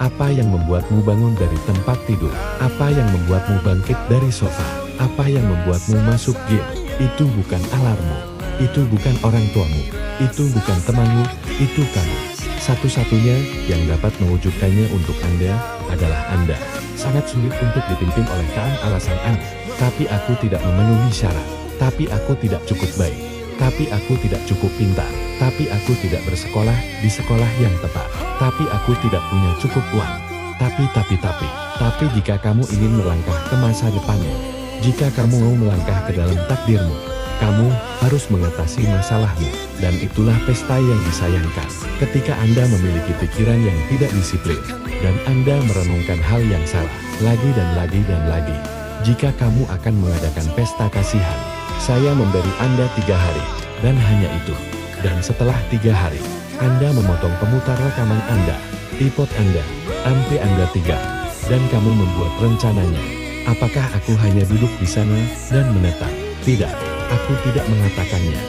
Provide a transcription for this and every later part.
Apa yang membuatmu bangun dari tempat tidur? Apa yang membuatmu bangkit dari sofa? Apa yang membuatmu masuk game? Itu bukan alarmmu. Itu bukan orang tuamu. Itu bukan temanmu. Itu kamu. Satu-satunya yang dapat mewujudkannya untuk Anda adalah Anda. Sangat sulit untuk dipimpin oleh alasan Anda. Tapi aku tidak memenuhi syarat. Tapi aku tidak cukup baik. Tapi aku tidak cukup pintar. Tapi aku tidak bersekolah di sekolah yang tepat. Tapi aku tidak punya cukup uang. Tapi jika kamu ingin melangkah ke masa depanmu, jika kamu mau melangkah ke dalam takdirmu, kamu harus mengatasi masalahmu. Dan itulah pesta yang disayangkan. Ketika Anda memiliki pikiran yang tidak disiplin, dan Anda merenungkan hal yang salah, lagi dan lagi dan lagi. Jika kamu akan mengadakan pesta kasihan, saya memberi Anda 3 hari, dan hanya itu. Dan setelah 3 hari, Anda memotong pemutar rekaman Anda, iPod Anda, MP Anda 3, dan kamu membuat rencananya. Apakah aku hanya duduk di sana dan menetap? Tidak, aku tidak mengatakannya.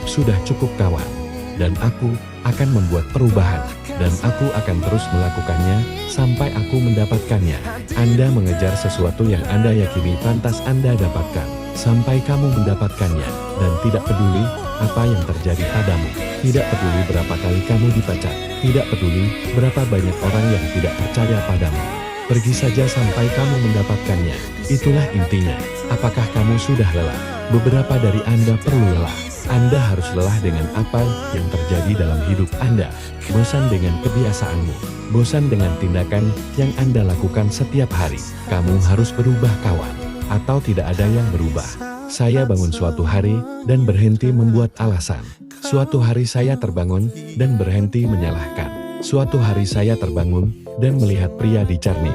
Sudah cukup kawan. Dan aku akan membuat perubahan, dan aku akan terus melakukannya sampai aku mendapatkannya. Anda mengejar sesuatu yang Anda yakini pantas Anda dapatkan, sampai kamu mendapatkannya, dan tidak peduli apa yang terjadi padamu. Tidak peduli berapa kali kamu dipecat. Tidak peduli berapa banyak orang yang tidak percaya padamu. Pergi saja sampai kamu mendapatkannya. Itulah intinya. Apakah kamu sudah lelah? Beberapa dari Anda perlu lelah. Anda harus lelah dengan apa yang terjadi dalam hidup Anda. Bosan dengan kebiasaanmu. Bosan dengan tindakan yang Anda lakukan setiap hari. Kamu harus berubah kawan. Atau tidak ada yang berubah. Saya bangun suatu hari dan berhenti membuat alasan. Suatu hari saya terbangun dan berhenti menyalahkan. Suatu hari saya terbangun dan melihat pria di cermin.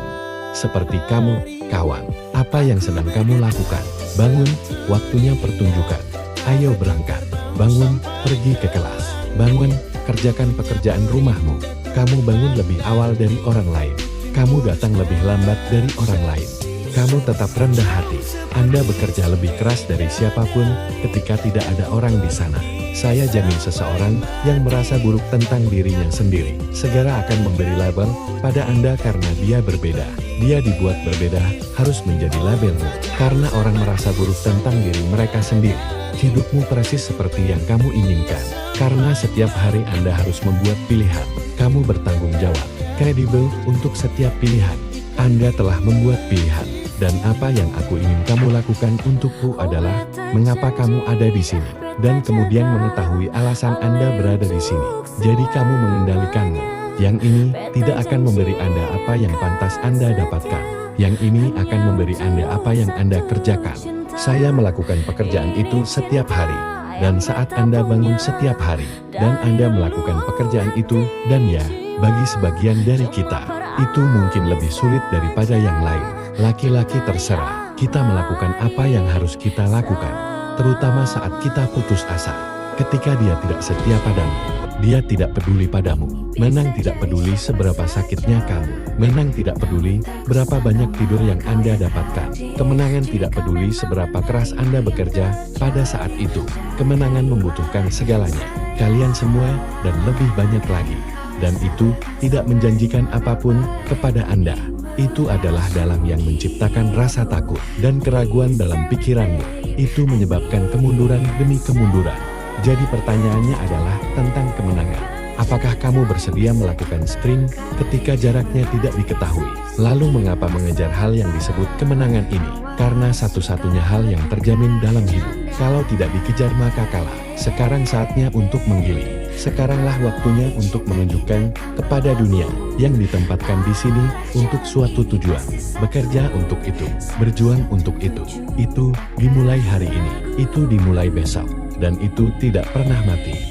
Seperti kamu, kawan. Apa yang sedang kamu lakukan? Bangun, waktunya pertunjukan. Ayo berangkat. Bangun, pergi ke kelas. Bangun, kerjakan pekerjaan rumahmu. Kamu bangun lebih awal dari orang lain. Kamu datang lebih lambat dari orang lain. Kamu tetap rendah hati. Anda bekerja lebih keras dari siapapun ketika tidak ada orang di sana. Saya jamin seseorang yang merasa buruk tentang dirinya sendiri segera akan memberi label pada Anda karena dia berbeda. Dia dibuat berbeda harus menjadi labelmu. Karena orang merasa buruk tentang diri mereka sendiri. Hidupmu persis seperti yang kamu inginkan. Karena setiap hari Anda harus membuat pilihan. Kamu bertanggung jawab, kredibel untuk setiap pilihan. Anda telah membuat pilihan. Dan apa yang aku ingin kamu lakukan untukku adalah mengapa kamu ada di sini. Dan kemudian mengetahui alasan Anda berada di sini. Jadi kamu mengendalikanmu. Yang ini tidak akan memberi Anda apa yang pantas Anda dapatkan. Yang ini akan memberi Anda apa yang Anda kerjakan. Saya melakukan pekerjaan itu setiap hari. Dan saat Anda bangun setiap hari, dan Anda melakukan pekerjaan itu, dan ya, bagi sebagian dari kita, itu mungkin lebih sulit daripada yang lain. Laki-laki terserah, kita melakukan apa yang harus kita lakukan. Terutama saat kita putus asa. Ketika dia tidak setia padamu, dia tidak peduli padamu. Menang tidak peduli seberapa sakitnya kamu. Menang tidak peduli berapa banyak tidur yang Anda dapatkan. Kemenangan tidak peduli seberapa keras Anda bekerja pada saat itu. Kemenangan membutuhkan segalanya. Kalian semua dan lebih banyak lagi. Dan itu tidak menjanjikan apapun kepada Anda. Itu adalah dalang yang menciptakan rasa takut dan keraguan dalam pikiranmu. Itu menyebabkan kemunduran demi kemunduran. Jadi pertanyaannya adalah tentang kemenangan. Apakah kamu bersedia melakukan sprint ketika jaraknya tidak diketahui? Lalu mengapa mengejar hal yang disebut kemenangan ini? Karena satu-satunya hal yang terjamin dalam hidup. Kalau tidak dikejar maka kalah. Sekarang saatnya untuk menggiling. Sekaranglah waktunya untuk menunjukkan kepada dunia yang ditempatkan di sini untuk suatu tujuan. Bekerja untuk itu, berjuang untuk itu. Itu dimulai hari ini, itu dimulai besok, dan itu tidak pernah mati.